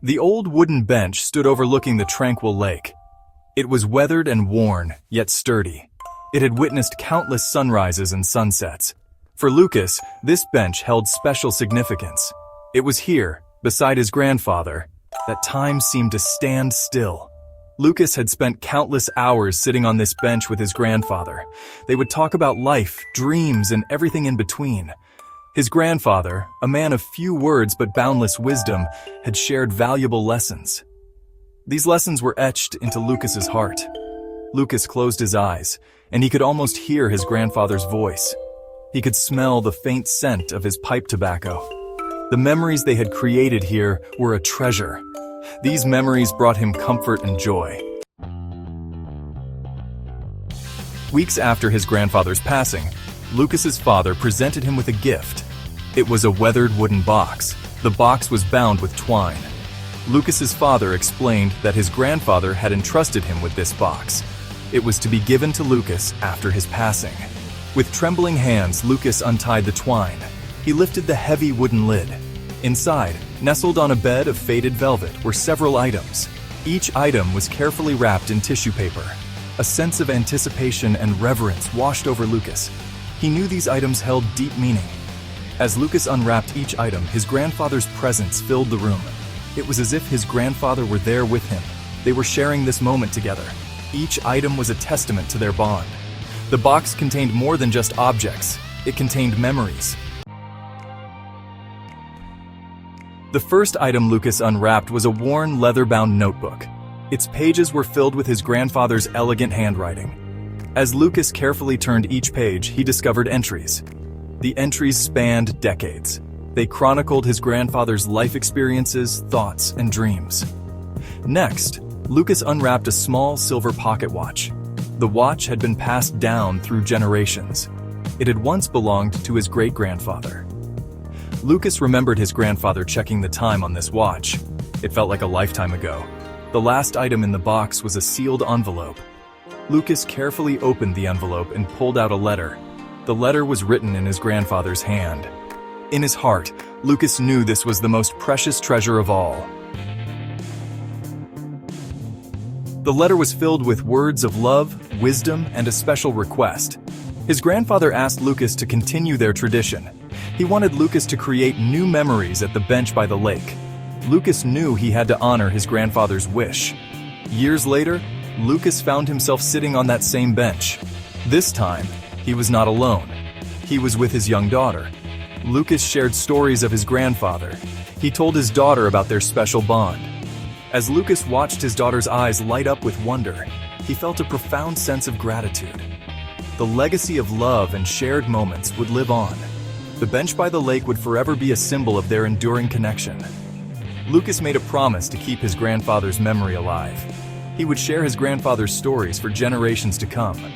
The old wooden bench stood overlooking the tranquil lake. It was weathered and worn, yet sturdy. It had witnessed countless sunrises and sunsets. For Lucas, this bench held special significance. It was here, beside his grandfather, that time seemed to stand still. Lucas had spent countless hours sitting on this bench with his grandfather. They would talk about life, dreams, and everything in between. His grandfather, a man of few words but boundless wisdom, had shared valuable lessons. These lessons were etched into Lucas's heart. Lucas closed his eyes, and he could almost hear his grandfather's voice. He could smell the faint scent of his pipe tobacco. The memories they had created here were a treasure. These memories brought him comfort and joy. Weeks after his grandfather's passing, Lucas's father presented him with a gift. It was a weathered wooden box. The box was bound with twine. Lucas's father explained that his grandfather had entrusted him with this box. It was to be given to Lucas after his passing. With trembling hands, Lucas untied the twine. He lifted the heavy wooden lid. Inside, nestled on a bed of faded velvet, were several items. Each item was carefully wrapped in tissue paper. A sense of anticipation and reverence washed over Lucas. He knew these items held deep meaning. As Lucas unwrapped each item, his grandfather's presence filled the room. It was as if his grandfather were there with him. They were sharing this moment together. Each item was a testament to their bond. The box contained more than just objects. It contained memories. The first item Lucas unwrapped was a worn, leather-bound notebook. Its pages were filled with his grandfather's elegant handwriting. As Lucas carefully turned each page, he discovered entries. The entries spanned decades. They chronicled his grandfather's life experiences, thoughts, and dreams. Next, Lucas unwrapped a small silver pocket watch. The watch had been passed down through generations. It had once belonged to his great-grandfather. Lucas remembered his grandfather checking the time on this watch. It felt like a lifetime ago. The last item in the box was a sealed envelope. Lucas carefully opened the envelope and pulled out a letter. The letter was written in his grandfather's hand. In his heart, Lucas knew this was the most precious treasure of all. The letter was filled with words of love, wisdom, and a special request. His grandfather asked Lucas to continue their tradition. He wanted Lucas to create new memories at the bench by the lake. Lucas knew he had to honor his grandfather's wish. Years later, Lucas found himself sitting on that same bench. This time, he was not alone. He was with his young daughter. Lucas shared stories of his grandfather. He told his daughter about their special bond. As Lucas watched his daughter's eyes light up with wonder, he felt a profound sense of gratitude. The legacy of love and shared moments would live on. The bench by the lake would forever be a symbol of their enduring connection. Lucas made a promise to keep his grandfather's memory alive. He would share his grandfather's stories for generations to come.